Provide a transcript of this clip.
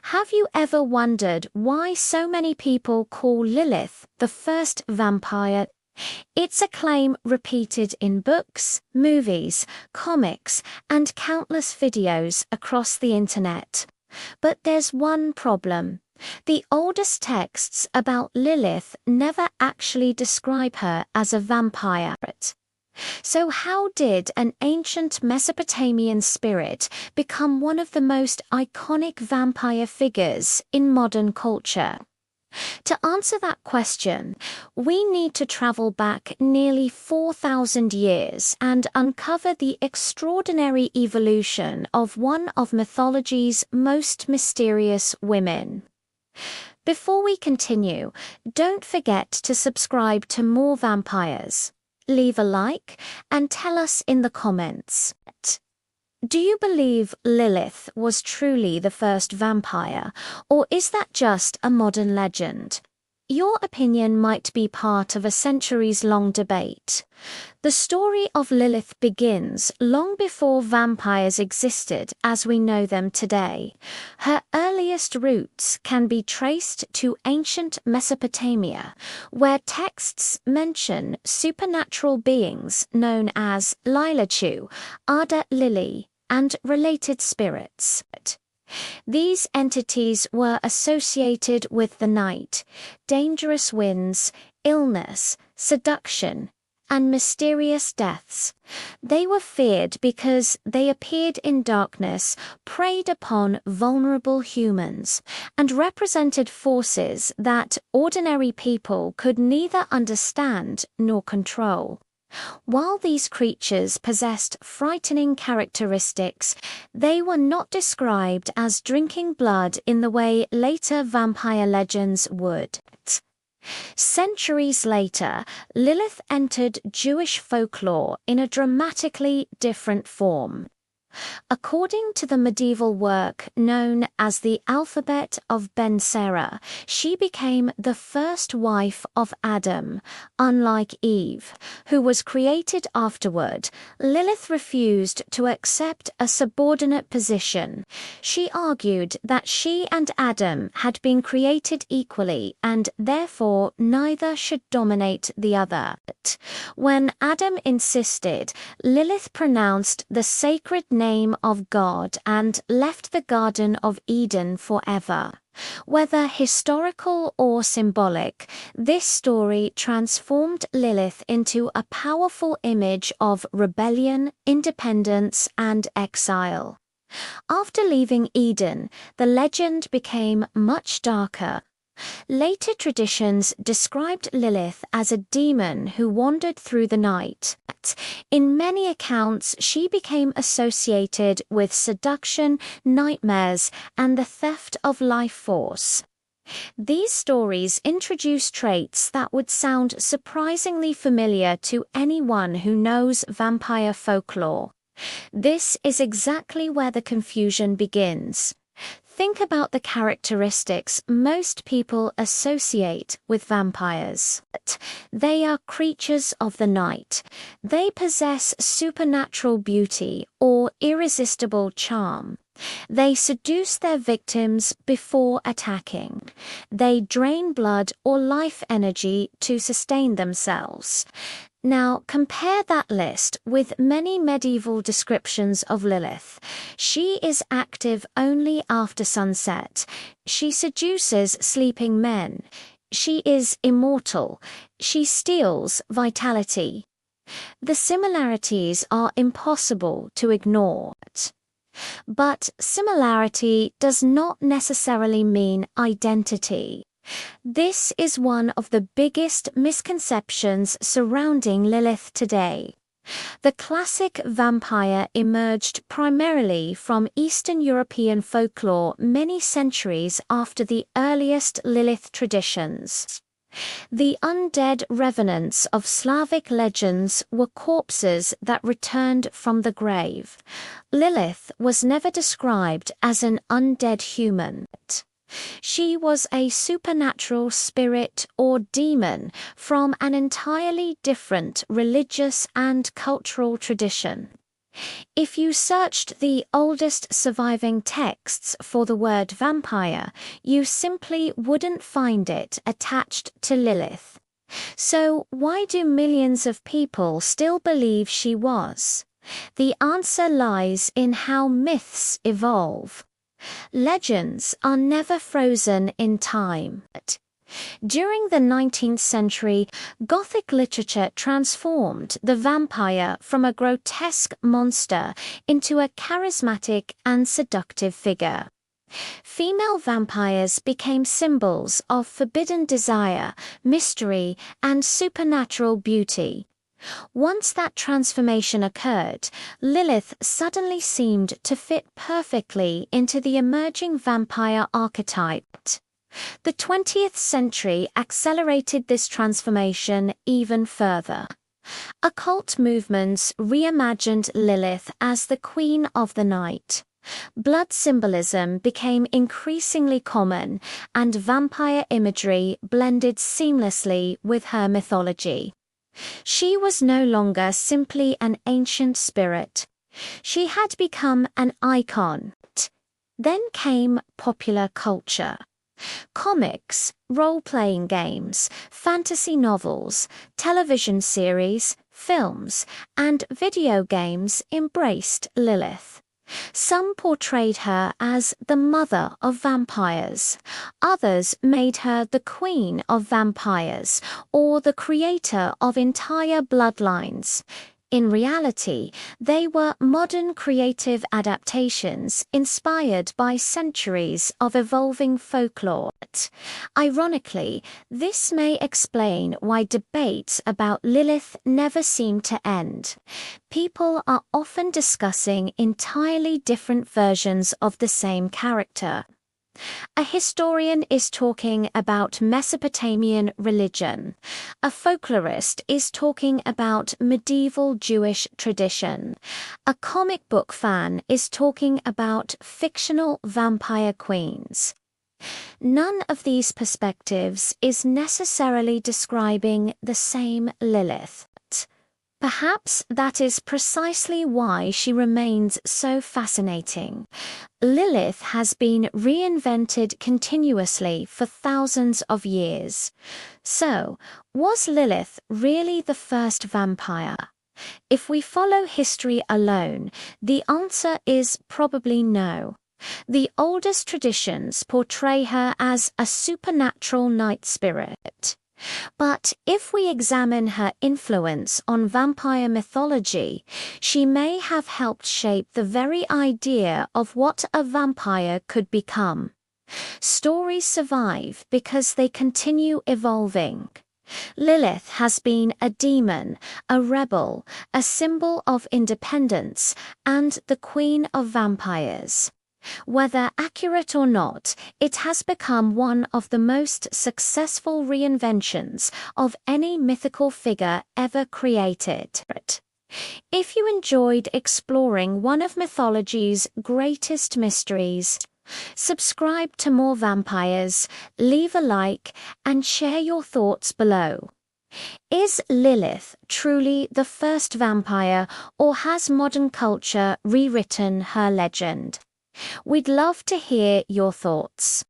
Have you ever wondered why so many people call Lilith the first vampire? It's a claim repeated in books, movies, comics, and countless videos across the internet. But there's one problem. The oldest texts about Lilith never actually describe her as a vampire. So how did an ancient Mesopotamian spirit become one of the most iconic vampire figures in modern culture? To answer that question, we need to travel back nearly 4,000 years and uncover the extraordinary evolution of one of mythology's most mysterious women. Before we continue, don't forget to subscribe to more vampires. Leave a like and tell us in the comments. Do you believe Lilith was truly the first vampire, or is that just a modern legend? Your opinion might be part of a centuries-long debate. The story of Lilith begins long before vampires existed as we know them today. Her earliest roots can be traced to ancient Mesopotamia, where texts mention supernatural beings known as Lilichu, Ada Lili, and related spirits. These entities were associated with the night, dangerous winds, illness, seduction, and mysterious deaths. They were feared because they appeared in darkness, preyed upon vulnerable humans, and represented forces that ordinary people could neither understand nor control. While these creatures possessed frightening characteristics, they were not described as drinking blood in the way later vampire legends would. Centuries later, Lilith entered Jewish folklore in a dramatically different form. According to the medieval work known as the Alphabet of Ben Sira, she became the first wife of Adam. Unlike Eve, who was created afterward, Lilith refused to accept a subordinate position. She argued that she and Adam had been created equally and therefore neither should dominate the other. When Adam insisted, Lilith pronounced the sacred name of God and left the Garden of Eden forever. Whether historical or symbolic, this story transformed Lilith into a powerful image of rebellion, independence, and exile. After leaving Eden, the legend became much darker. Later traditions described Lilith as a demon who wandered through the night. In many accounts, she became associated with seduction, nightmares, and the theft of life force. These stories introduce traits that would sound surprisingly familiar to anyone who knows vampire folklore. This is exactly where the confusion begins. Think about the characteristics most people associate with vampires. They are creatures of the night. They possess supernatural beauty or irresistible charm. They seduce their victims before attacking. They drain blood or life energy to sustain themselves. Now, compare that list with many medieval descriptions of Lilith. She is active only after sunset. She seduces sleeping men. She is immortal. She steals vitality. The similarities are impossible to ignore. But similarity does not necessarily mean identity. This is one of the biggest misconceptions surrounding Lilith today. The classic vampire emerged primarily from Eastern European folklore many centuries after the earliest Lilith traditions. The undead revenants of Slavic legends were corpses that returned from the grave. Lilith was never described as an undead human. She was a supernatural spirit or demon from an entirely different religious and cultural tradition. If you searched the oldest surviving texts for the word vampire, you simply wouldn't find it attached to Lilith. So why do millions of people still believe she was? The answer lies in how myths evolve. Legends are never frozen in time. During the 19th century, Gothic literature transformed the vampire from a grotesque monster into a charismatic and seductive figure. Female vampires became symbols of forbidden desire, mystery, and supernatural beauty. Once that transformation occurred, Lilith suddenly seemed to fit perfectly into the emerging vampire archetype. The 20th century accelerated this transformation even further. Occult movements reimagined Lilith as the queen of the night. Blood symbolism became increasingly common, and vampire imagery blended seamlessly with her mythology. She was no longer simply an ancient spirit. She had become an icon. Then came popular culture. Comics, role-playing games, fantasy novels, television series, films, and video games embraced Lilith. Some portrayed her as the mother of vampires. Others made her the queen of vampires or the creator of entire bloodlines. In reality, they were modern creative adaptations inspired by centuries of evolving folklore. Ironically, this may explain why debates about Lilith never seem to end. People are often discussing entirely different versions of the same character. A historian is talking about Mesopotamian religion. A folklorist is talking about medieval Jewish tradition. A comic book fan is talking about fictional vampire queens. None of these perspectives is necessarily describing the same Lilith. Perhaps that is precisely why she remains so fascinating. Lilith has been reinvented continuously for thousands of years. So, was Lilith really the first vampire? If we follow history alone, the answer is probably no. The oldest traditions portray her as a supernatural night spirit. But if we examine her influence on vampire mythology, she may have helped shape the very idea of what a vampire could become. Stories survive because they continue evolving. Lilith has been a demon, a rebel, a symbol of independence, and the queen of vampires. Whether accurate or not, it has become one of the most successful reinventions of any mythical figure ever created. If you enjoyed exploring one of mythology's greatest mysteries, subscribe to more vampires, leave a like, and share your thoughts below. Is Lilith truly the first vampire, or has modern culture rewritten her legend? We'd love to hear your thoughts.